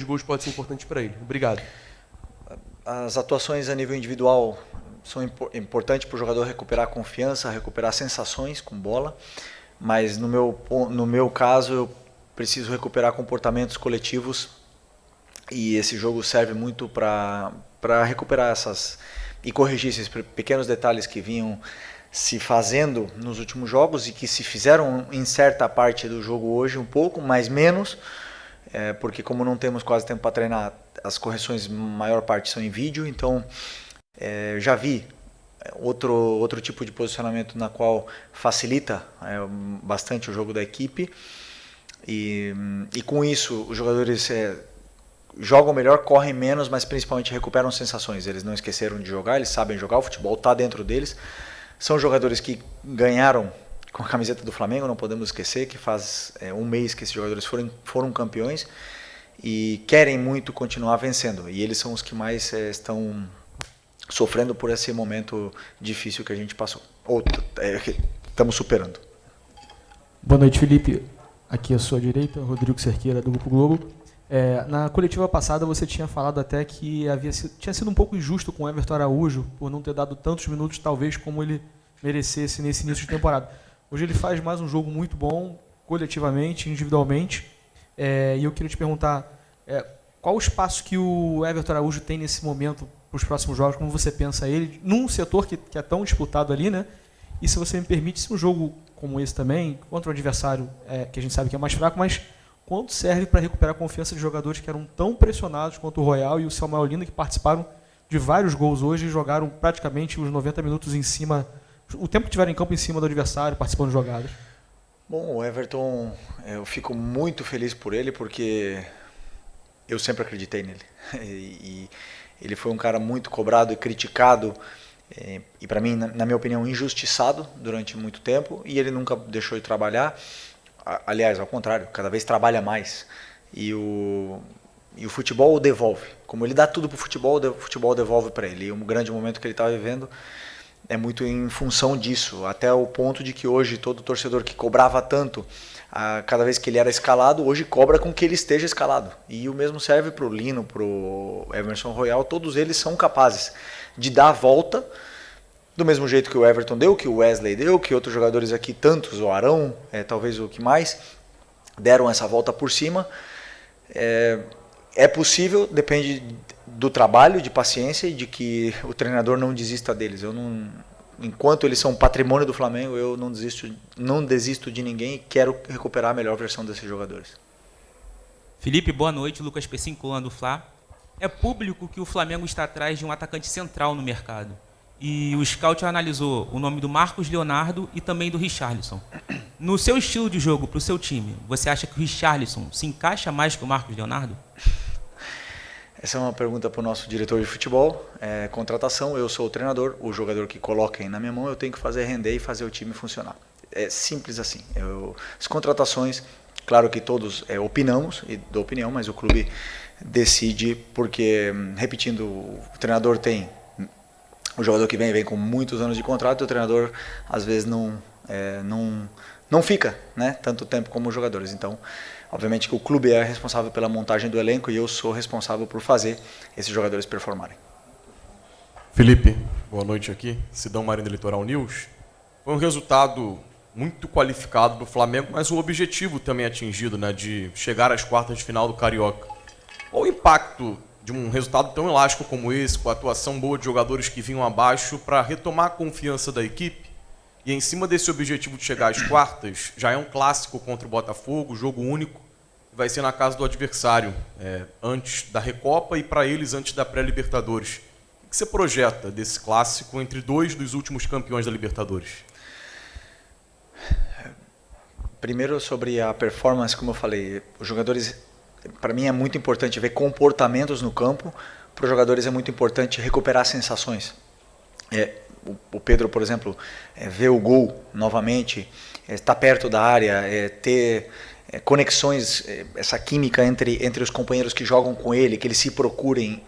gols podem ser importantes para ele. Obrigado. As atuações a nível individual são importantes para o jogador recuperar confiança, recuperar sensações com bola, mas no meu caso eu preciso recuperar comportamentos coletivos e esse jogo serve muito para recuperar e corrigir esses pequenos detalhes que vinham se fazendo nos últimos jogos e que se fizeram em certa parte do jogo hoje um pouco, mas menos, porque como não temos quase tempo para treinar, as correções, maior parte são em vídeo, então já vi outro tipo de posicionamento na qual facilita bastante o jogo da equipe e com isso os jogadores jogam melhor, correm menos, mas principalmente recuperam sensações. Eles não esqueceram de jogar, eles sabem jogar, o futebol está dentro deles. São jogadores que ganharam com a camiseta do Flamengo, não podemos esquecer que faz um mês que esses jogadores foram campeões e querem muito continuar vencendo. E eles são os que mais estão sofrendo por esse momento difícil que a gente passou. Ou estamos superando. Boa noite, Felipe. Aqui à sua direita, Rodrigo Cerqueira, do Grupo Globo. Na coletiva passada você tinha falado até que tinha sido um pouco injusto com o Everton Araújo por não ter dado tantos minutos, talvez, como ele merecesse nesse início de temporada. Hoje ele faz mais um jogo muito bom, coletivamente, individualmente. E eu queria te perguntar qual o espaço que o Everton Araújo tem nesse momento para os próximos jogos, como você pensa ele, num setor que é tão disputado ali, né? E se você me permite, se um jogo como esse também, contra um adversário que a gente sabe que é mais fraco, mas quanto serve para recuperar a confiança de jogadores que eram tão pressionados quanto o Royal e o Samuel Lina, que participaram de vários gols hoje e jogaram praticamente os 90 minutos em cima, o tempo que tiveram em campo em cima do adversário, participando de jogadas? Bom, o Everton, eu fico muito feliz por ele, porque eu sempre acreditei nele. E ele foi um cara muito cobrado e criticado, e para mim, na minha opinião, injustiçado durante muito tempo, e ele nunca deixou de trabalhar. Aliás, ao contrário, cada vez trabalha mais. E o futebol o devolve. Como ele dá tudo para o futebol devolve para ele. E um grande momento que ele está vivendo é muito em função disso. Até o ponto de que hoje todo torcedor que cobrava tanto, cada vez que ele era escalado, hoje cobra com que ele esteja escalado. E o mesmo serve para o Lino, para o Emerson Royal. Todos eles são capazes de dar a volta do mesmo jeito que o Everton deu, que o Wesley deu, que outros jogadores aqui, tantos, o Arão, talvez o que mais, deram essa volta por cima. É possível, depende do trabalho, de paciência e de que o treinador não desista deles. Enquanto eles são patrimônio do Flamengo, eu não desisto de ninguém e quero recuperar a melhor versão desses jogadores. Felipe, boa noite. Lucas Pessincoan, do Fla. É público que o Flamengo está atrás de um atacante central no mercado. E o scout analisou o nome do Marcos Leonardo e também do Richarlison. No seu estilo de jogo, para o seu time, você acha que o Richarlison se encaixa mais que o Marcos Leonardo? Essa é uma pergunta para o nosso diretor de futebol. Contratação, eu sou o treinador, o jogador que coloquem na minha mão, eu tenho que fazer render e fazer o time funcionar. É simples assim. As contratações, claro que todos opinamos e dou opinião, mas o clube decide porque, repetindo, o treinador tem... O jogador que vem com muitos anos de contrato e o treinador às vezes não fica, né, tanto tempo como os jogadores. Então, obviamente que o clube é responsável pela montagem do elenco e eu sou responsável por fazer esses jogadores performarem. Felipe, boa noite aqui. Sidão Marinho do Litoral News. Foi um resultado muito qualificado do Flamengo, mas o objetivo também atingido, né, de chegar às quartas de final do Carioca. Qual o impacto de um resultado tão elástico como esse, com a atuação boa de jogadores que vinham abaixo, para retomar a confiança da equipe? E em cima desse objetivo de chegar às quartas, já é um clássico contra o Botafogo, jogo único, vai ser na casa do adversário, antes da Recopa e para eles antes da pré-Libertadores. O que você projeta desse clássico entre dois dos últimos campeões da Libertadores? Primeiro, sobre a performance, como eu falei, os jogadores... Para mim é muito importante ver comportamentos no campo, para os jogadores é muito importante recuperar sensações. O Pedro, por exemplo, ver o gol novamente, estar perto da área, ter conexões, essa química entre os companheiros que jogam com ele, que eles se procurem.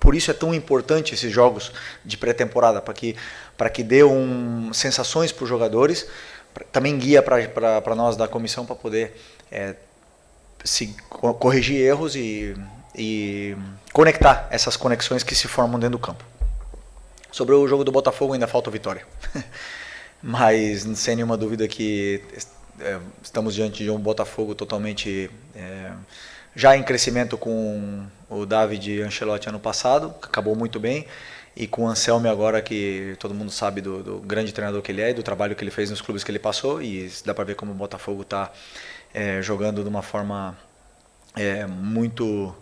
Por isso é tão importante esses jogos de pré-temporada, para que dê sensações para os jogadores, também guia para nós da comissão para poder corrigir erros e conectar essas conexões que se formam dentro do campo. Sobre o jogo do Botafogo ainda falta vitória, mas sem nenhuma dúvida que estamos diante de um Botafogo totalmente já em crescimento, com o David Ancelotti ano passado, que acabou muito bem, e com o Anselmi agora, que todo mundo sabe do grande treinador que ele é e do trabalho que ele fez nos clubes que ele passou, e dá para ver como o Botafogo está jogando de uma forma muito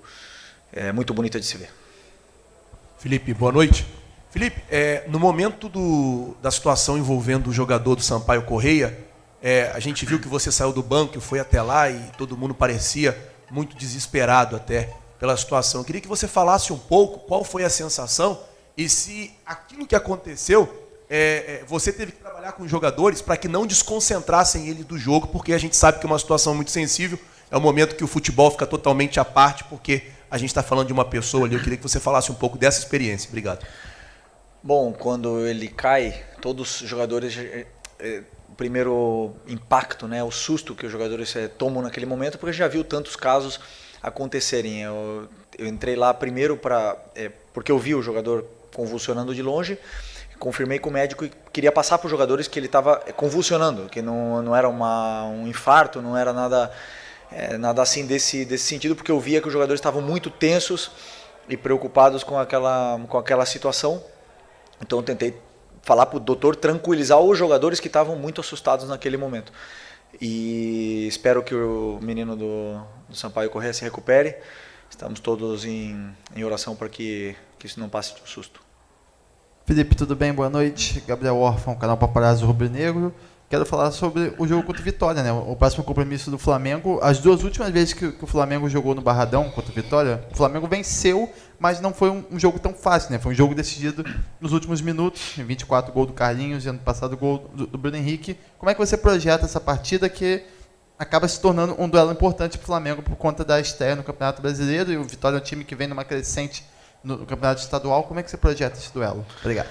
bonita de se ver. Felipe, boa noite. Felipe, no momento da situação envolvendo o jogador do Sampaio Corrêa, a gente viu que você saiu do banco e foi até lá e todo mundo parecia muito desesperado até pela situação. Eu queria que você falasse um pouco qual foi a sensação e se aquilo que aconteceu, você teve que trabalhar com os jogadores para que não desconcentrassem ele do jogo, porque a gente sabe que é uma situação muito sensível, é um momento que o futebol fica totalmente à parte, porque a gente está falando de uma pessoa ali. Eu queria que você falasse um pouco dessa experiência. Obrigado. Bom, quando ele cai, todos os jogadores, o primeiro impacto, né, o susto que os jogadores tomam naquele momento, porque já viu tantos casos acontecerem. Eu entrei lá primeiro porque eu vi o jogador convulsionando de longe, confirmei com o médico e queria passar para os jogadores que ele estava convulsionando, que não era um infarto, não era nada assim desse sentido, porque eu via que os jogadores estavam muito tensos e preocupados com aquela situação. Então eu tentei falar para o doutor tranquilizar os jogadores que estavam muito assustados naquele momento. E espero que o menino do Sampaio Corrêa se recupere. Estamos todos em oração para que isso não passe de um susto. Felipe, tudo bem? Boa noite. Gabriel Orfão, canal Paparazzo Rubro Negro. Quero falar sobre o jogo contra o Vitória, né? O próximo compromisso do Flamengo. As duas últimas vezes que o Flamengo jogou no Barradão contra o Vitória, o Flamengo venceu, mas não foi um jogo tão fácil, né? Foi um jogo decidido nos últimos minutos. 24 gols do Carlinhos e ano passado gol do Bruno Henrique. Como é que você projeta essa partida que acaba se tornando um duelo importante para o Flamengo por conta da estreia no Campeonato Brasileiro, e o Vitória é um time que vem numa crescente no Campeonato Estadual? Como é que você projeta esse duelo? Obrigado.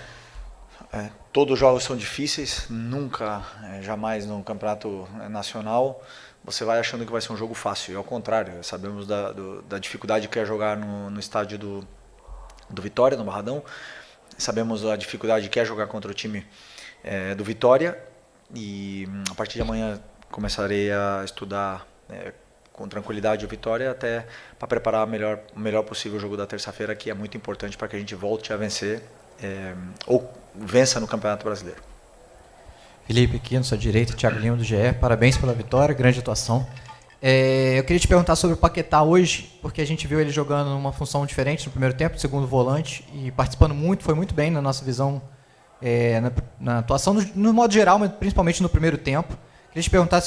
Todos os jogos são difíceis, nunca, jamais no campeonato nacional você vai achando que vai ser um jogo fácil. E ao contrário, sabemos da dificuldade que é jogar no estádio do Vitória, no Barradão. Sabemos a dificuldade que é jogar contra o time do Vitória. E a partir de amanhã começarei a estudar com tranquilidade o Vitória, até para preparar o melhor possível o jogo da terça-feira, que é muito importante para que a gente volte a vencer ou vença no Campeonato Brasileiro. Felipe, aqui na sua direita, Thiago Lima do GE, parabéns pela vitória, grande atuação. Eu queria te perguntar sobre o Paquetá hoje, porque a gente viu ele jogando numa função diferente no primeiro tempo, segundo volante, e participando muito, foi muito bem na nossa visão, na atuação no modo geral, mas principalmente no primeiro tempo. Queria te perguntar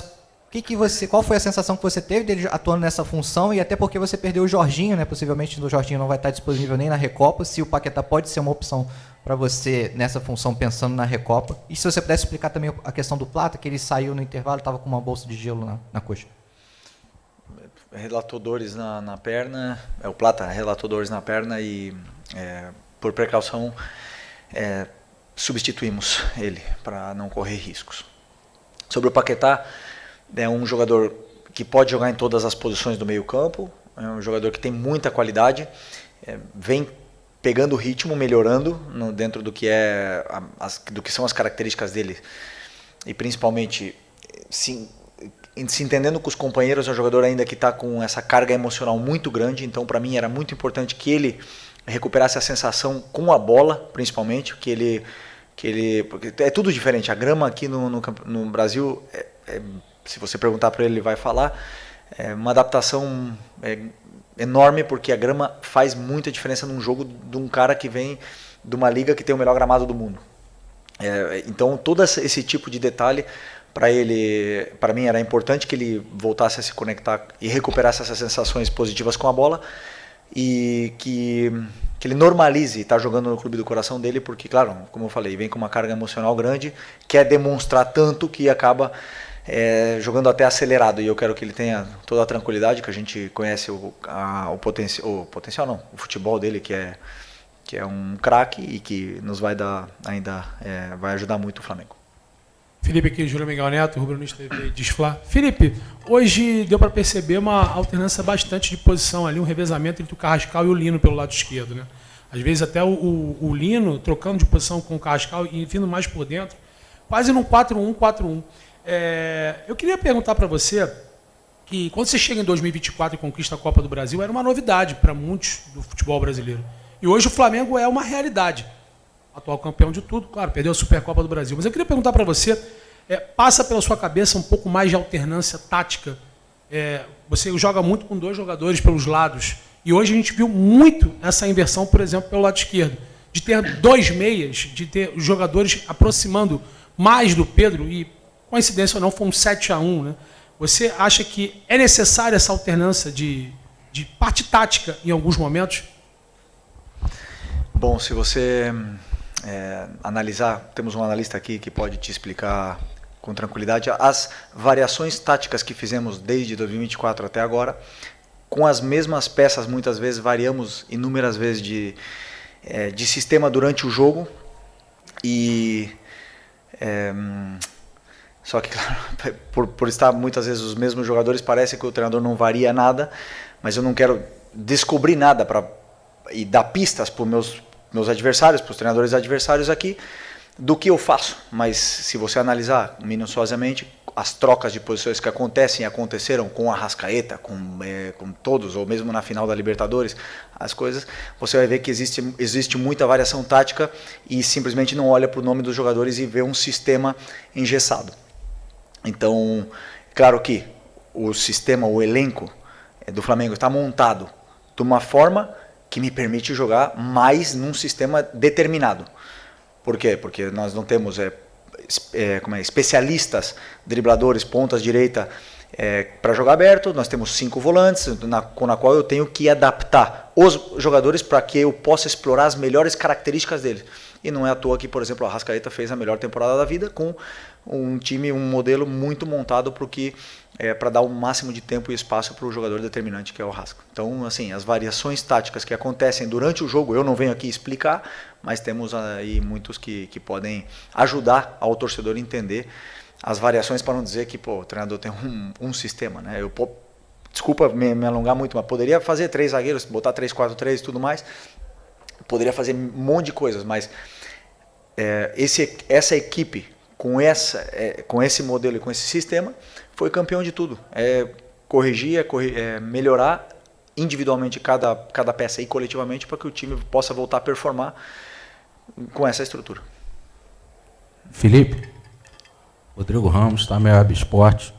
qual foi a sensação que você teve dele atuando nessa função, e até porque você perdeu o Jorginho, né? Possivelmente o Jorginho não vai estar disponível nem na Recopa, se o Paquetá pode ser uma opção para você nessa função, pensando na Recopa. E se você pudesse explicar também a questão do Plata, que ele saiu no intervalo, estava com uma bolsa de gelo na coxa. Relatou dores na perna, o Plata relatou dores na perna e por precaução substituímos ele para não correr riscos. Sobre o Paquetá, é um jogador que pode jogar em todas as posições do meio campo, é um jogador que tem muita qualidade, vem pegando o ritmo, melhorando dentro do que são as características dele, e principalmente se entendendo com os companheiros. É um jogador ainda que está com essa carga emocional muito grande, então para mim era muito importante que ele recuperasse a sensação com a bola, principalmente, porque é tudo diferente. A grama aqui no Brasil, se você perguntar para ele, ele vai falar, é uma adaptação enorme, porque a grama faz muita diferença num jogo de um cara que vem de uma liga que tem o melhor gramado do mundo. Então todo esse tipo de detalhe para mim era importante, que ele voltasse a se conectar e recuperasse essas sensações positivas com a bola, e que ele normalize estar jogando no clube do coração dele, porque, claro, como eu falei, vem com uma carga emocional grande, quer demonstrar tanto que acaba jogando até acelerado, e eu quero que ele tenha toda a tranquilidade, que a gente conhece o potencial não, o futebol dele, que é um craque, e que nos vai dar ainda vai ajudar muito o Flamengo. Felipe aqui, Júlio Miguel Neto, Rubro-News TV, Desfla. Felipe, hoje deu para perceber uma alternância bastante de posição ali, um revezamento entre o Carrascal e o Lino pelo lado esquerdo, né? Às vezes até o Lino trocando de posição com o Carrascal e vindo mais por dentro, quase num 4-1-4-1. Eu queria perguntar para você que quando você chega em 2024 e conquista a Copa do Brasil, era uma novidade para muitos do futebol brasileiro. E hoje o Flamengo é uma realidade. Atual campeão de tudo, claro, perdeu a Supercopa do Brasil. Mas eu queria perguntar para você, passa pela sua cabeça um pouco mais de alternância tática? Você joga muito com 2 jogadores pelos lados. E hoje a gente viu muito essa inversão, por exemplo, pelo lado esquerdo. De ter 2 meias, de ter os jogadores aproximando mais do Pedro, e coincidência ou não, foi um 7-1, né? Você acha que é necessária essa alternância de parte tática em alguns momentos? Bom, se você analisar, temos um analista aqui que pode te explicar com tranquilidade as variações táticas que fizemos desde 2024 até agora. Com as mesmas peças, muitas vezes variamos inúmeras vezes de sistema durante o jogo. Só que, claro, por estar muitas vezes os mesmos jogadores, parece que o treinador não varia nada, mas eu não quero descobrir nada e dar pistas para os meus adversários, para os treinadores adversários aqui, do que eu faço. Mas se você analisar minuciosamente as trocas de posições que aconteceram com o Arrascaeta, com todos, ou mesmo na final da Libertadores, as coisas, você vai ver que existe muita variação tática e simplesmente não olha para o nome dos jogadores e vê um sistema engessado. Então, claro que o sistema, o elenco do Flamengo está montado de uma forma que me permite jogar mais num sistema determinado. Por quê? Porque nós não temos especialistas, dribladores, pontas direita para jogar aberto. Nós temos 5 volantes, com a qual eu tenho que adaptar os jogadores para que eu possa explorar as melhores características deles. E não é à toa que, por exemplo, a Arrascaeta fez a melhor temporada da vida com um time, um modelo muito montado para dar o máximo de tempo e espaço para o jogador determinante, que é o Arrasca. Então, assim, as variações táticas que acontecem durante o jogo, eu não venho aqui explicar, mas temos aí muitos que podem ajudar ao torcedor a entender as variações, para não dizer que o treinador tem um sistema, né? Desculpa me alongar muito, mas poderia fazer 3 zagueiros, botar 3-4-3 e tudo mais, poderia fazer um monte de coisas, mas essa equipe, com esse modelo e com esse sistema, foi campeão de tudo. Corrigir, melhorar individualmente cada peça e coletivamente para que o time possa voltar a performar com essa estrutura. Felipe, Rodrigo Ramos, tá, meu Web Esporte.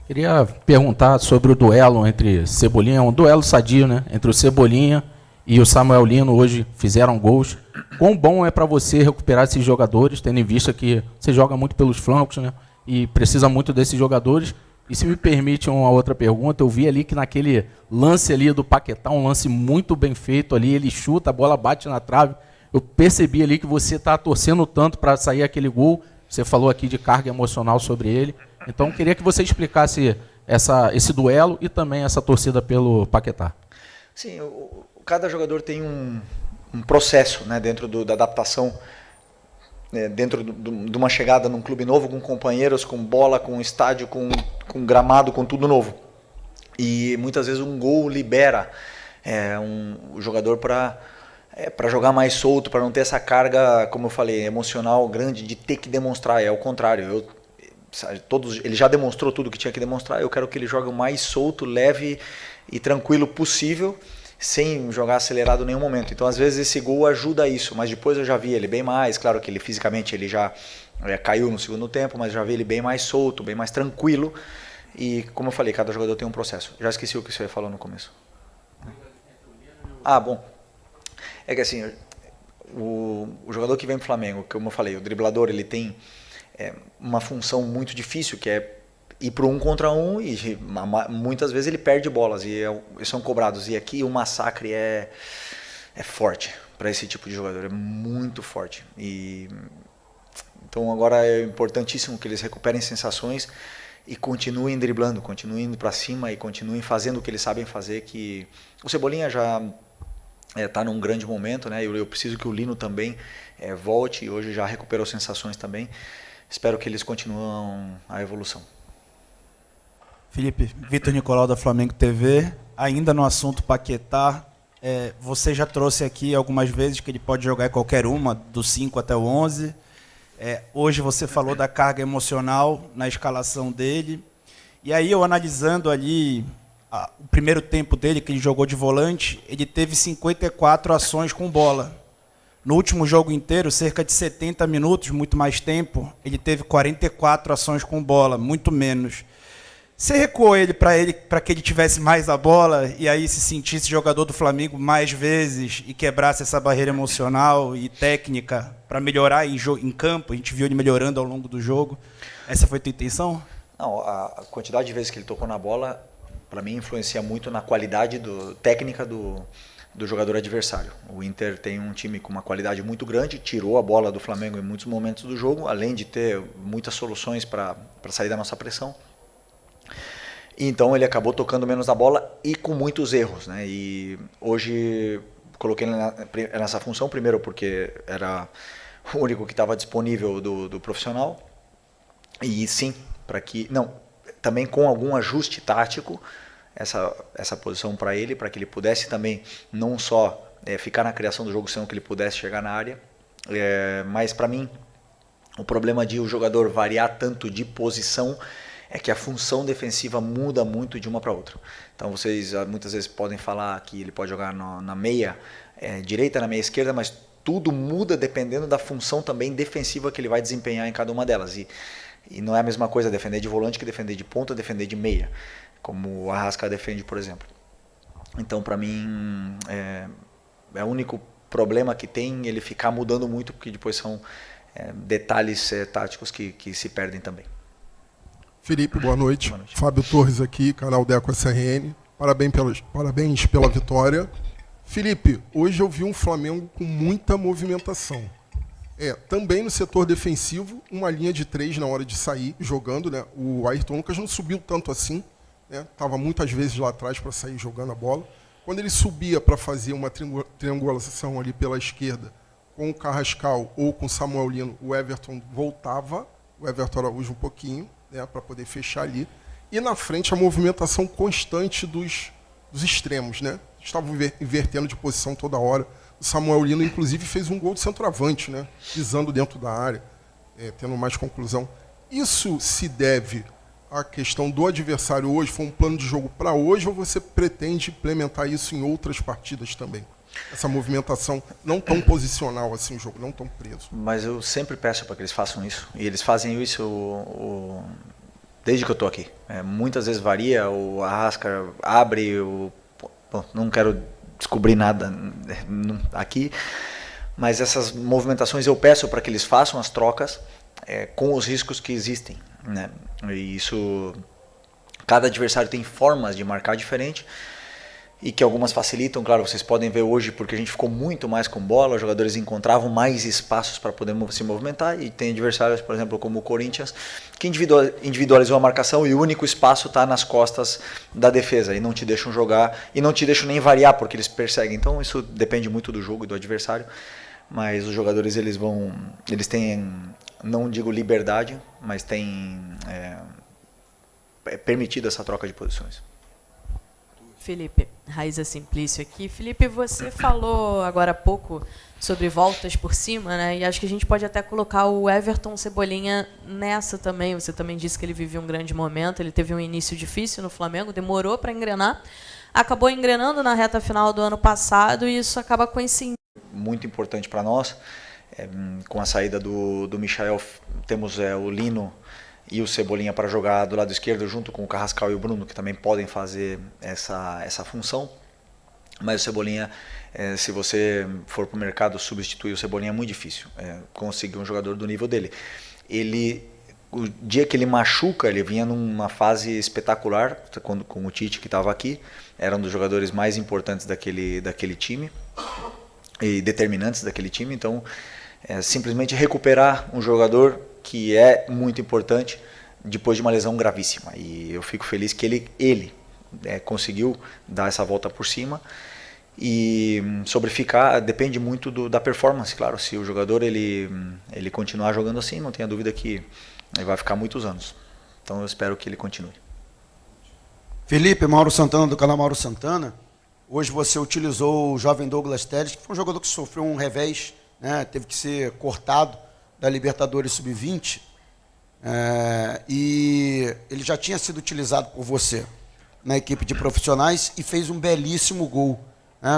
Queria perguntar sobre o duelo entre Cebolinha, um duelo sadio, né? Entre o Cebolinha e o Samuel Lino, hoje fizeram gols. Quão bom é para você recuperar esses jogadores, tendo em vista que você joga muito pelos flancos, né? E precisa muito desses jogadores. E se me permite uma outra pergunta, eu vi ali que naquele lance ali do Paquetá, um lance muito bem feito ali, ele chuta, a bola bate na trave. Eu percebi ali que você está torcendo tanto para sair aquele gol. Você falou aqui de carga emocional sobre ele. Então, queria que você explicasse esse duelo e também essa torcida pelo Paquetá. Sim, cada jogador tem um processo, né, dentro da adaptação, dentro de uma chegada num clube novo, com companheiros, com bola, com estádio, com gramado, com tudo novo. E muitas vezes um gol libera o jogador para jogar mais solto, para não ter essa carga, como eu falei, emocional grande de ter que demonstrar. É o contrário. Ele já demonstrou tudo que tinha que demonstrar. Eu quero que ele jogue o mais solto, leve e tranquilo possível, sem jogar acelerado em nenhum momento. Então, às vezes, esse gol ajuda a isso, mas depois eu já vi ele bem mais. Claro que ele fisicamente ele já caiu no segundo tempo, mas já vi ele bem mais solto, bem mais tranquilo. E, como eu falei, cada jogador tem um processo. Já esqueci o que você falou no começo. Bom. É que assim, o jogador que vem para o Flamengo, como eu falei, o driblador, ele tem uma função muito difícil, que é ir para 1 contra 1, e muitas vezes ele perde bolas e são cobrados. E aqui o massacre é forte para esse tipo de jogador, é muito forte. Então agora é importantíssimo que eles recuperem sensações e continuem driblando, continuem indo para cima e continuem fazendo o que eles sabem fazer, que o Cebolinha já está num grande momento, né? Eu preciso que o Lino também volte, e hoje já recuperou sensações também. espero que eles continuem a evolução. Felipe, Vitor Nicolau da Flamengo TV, ainda no assunto Paquetá, você já trouxe aqui algumas vezes que ele pode jogar em qualquer uma, do 5 até o 11. Hoje você falou da carga emocional na escalação dele. E aí eu analisando ali o primeiro tempo dele, que ele jogou de volante, ele teve 54 ações com bola. No último jogo inteiro, cerca de 70 minutos, muito mais tempo, ele teve 44 ações com bola, muito menos. Você recuou ele para que ele tivesse mais a bola e aí se sentisse jogador do Flamengo mais vezes e quebrasse essa barreira emocional e técnica para melhorar em campo? A gente viu ele melhorando ao longo do jogo. Essa foi a tua intenção? Não, a quantidade de vezes que ele tocou na bola, para mim, influencia muito na qualidade técnica do jogador adversário. O Inter tem um time com uma qualidade muito grande, tirou a bola do Flamengo em muitos momentos do jogo, além de ter muitas soluções para sair da nossa pressão. Então ele acabou tocando menos na bola e com muitos erros, né? E hoje coloquei nessa função, primeiro porque era o único que estava disponível do profissional, e sim, também com algum ajuste tático, essa posição para ele, para que ele pudesse também não só ficar na criação do jogo, senão que ele pudesse chegar na área. Mas para mim, o problema de o jogador variar tanto de posição é que a função defensiva muda muito de uma para outra. Então vocês muitas vezes podem falar que ele pode jogar na meia direita, na meia esquerda, mas tudo muda dependendo da função também defensiva que ele vai desempenhar em cada uma delas. E não é a mesma coisa defender de volante que defender de ponta, defender de meia, como o Arrasca defende, por exemplo. Então, para mim, é o único problema que tem ele ficar mudando muito, porque depois são detalhes táticos que se perdem também. Felipe, boa noite. Boa noite. Fábio Torres aqui, canal Deco SRN. Parabéns pela vitória. Felipe, hoje eu vi um Flamengo com muita movimentação. Também no setor defensivo, uma linha de 3 na hora de sair, jogando, né? O Ayrton Lucas não subiu tanto assim, né? Estava muitas vezes lá atrás para sair jogando a bola. Quando ele subia para fazer uma triangulação ali pela esquerda, com o Carrascal ou com o Samuel Lino, o Everton voltava, o Everton Araújo um pouquinho, né, para poder fechar ali. E na frente a movimentação constante dos extremos, né? Estavam invertendo de posição toda hora. O Samuel Lino, inclusive, fez um gol de centroavante, né? Pisando dentro da área, tendo mais conclusão. Isso se deve à questão do adversário hoje? Foi um plano de jogo para hoje ou você pretende implementar isso em outras partidas também? Essa movimentação não tão posicional assim, o jogo não tão preso. Mas eu sempre peço para que eles façam isso. E eles fazem isso desde que eu estou aqui. Muitas vezes varia, o Arrasca abre, não quero descobrir nada aqui, mas essas movimentações eu peço para que eles façam as trocas com os riscos que existem, né? E isso, cada adversário tem formas de marcar diferente e que algumas facilitam, claro, vocês podem ver hoje porque a gente ficou muito mais com bola, os jogadores encontravam mais espaços para poder se movimentar, e tem adversários, por exemplo, como o Corinthians, que individualizou a marcação e o único espaço está nas costas da defesa e não te deixam jogar e não te deixam nem variar porque eles perseguem. Então isso depende muito do jogo e do adversário, mas os jogadores eles têm, não digo liberdade, mas têm permitido essa troca de posições. Felipe, Raíza Simplício aqui. Felipe, você falou agora há pouco sobre voltas por cima, né? E acho que a gente pode até colocar o Everton Cebolinha nessa também. Você também disse que ele vivia um grande momento, ele teve um início difícil no Flamengo, demorou para engrenar, acabou engrenando na reta final do ano passado e isso acaba coincidindo. Muito importante para nós, com a saída do Michael, temos o Lino e o Cebolinha para jogar do lado esquerdo junto com o Carrascal e o Bruno, que também podem fazer essa função. Mas o Cebolinha, se você for para o mercado substituir o Cebolinha, é muito difícil conseguir um jogador do nível dele. O dia que ele machuca, ele vinha numa fase espetacular, com o Tite que estava aqui, era um dos jogadores mais importantes daquele time e determinantes daquele time. Então, simplesmente recuperar um jogador que é muito importante depois de uma lesão gravíssima. E eu fico feliz que ele conseguiu dar essa volta por cima E sobre ficar, depende muito da performance, claro. Se o jogador ele continuar jogando assim, não tenha dúvida que ele vai ficar muitos anos. Então eu espero que ele continue. Felipe, Mauro Santana, do canal Mauro Santana. Hoje você utilizou o jovem Douglas Telles, que foi um jogador que sofreu um revés, né? Teve que ser cortado da Libertadores Sub-20. E ele já tinha sido utilizado por você na equipe de profissionais e fez um belíssimo gol.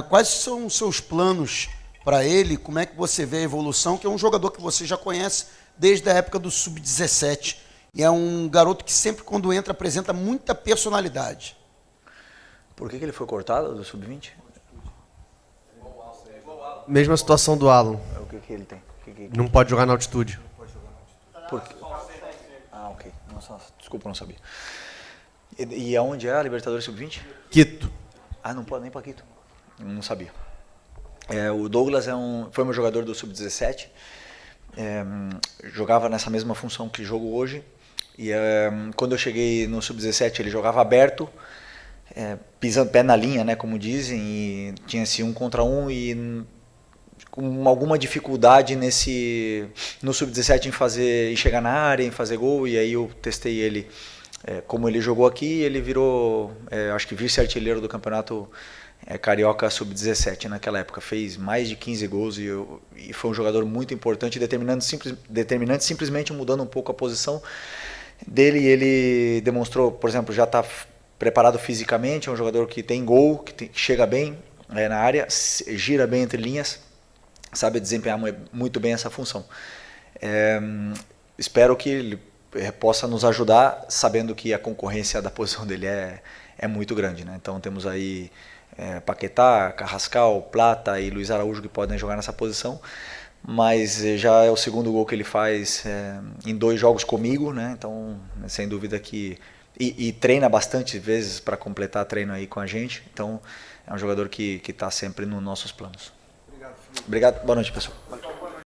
Quais são os seus planos para ele? Como é que você vê a evolução? Que é um jogador que você já conhece desde a época do Sub-17. E é um garoto que sempre, quando entra, apresenta muita personalidade. Por que ele foi cortado do Sub-20? Mesma situação do Alan. O que ele tem? Não pode jogar na altitude. Por quê? Ah, ok. Nossa, desculpa, não sabia. E aonde é a Libertadores Sub-20? Quito. Ah, não pode nem para Quito. Não sabia. O Douglas foi meu jogador do Sub-17. Jogava nessa mesma função que jogo hoje. E quando eu cheguei no Sub-17, ele jogava aberto, pisando pé na linha, né, como dizem, e tinha-se 1 contra 1 e com alguma dificuldade no Sub-17 em chegar na área, em fazer gol, e aí eu testei ele. Como ele jogou aqui, ele virou, acho que vice-artilheiro do campeonato Carioca Sub-17 naquela época. Fez mais de 15 gols e foi um jogador muito importante, determinante, simplesmente mudando um pouco a posição dele. Ele demonstrou, por exemplo, já está preparado fisicamente, é um jogador que tem gol, que chega bem na área, gira bem entre linhas, sabe desempenhar muito bem essa função. Espero que ele possa nos ajudar, sabendo que a concorrência da posição dele é muito grande, né? Então temos aí Paquetá, Carrascal, Plata e Luiz Araújo que podem jogar nessa posição, mas já é o segundo gol que ele faz em 2 jogos comigo, né? Então sem dúvida que e treina bastante vezes para completar treino aí com a gente, então é um jogador que está sempre nos nossos planos. Obrigado, boa noite, pessoal.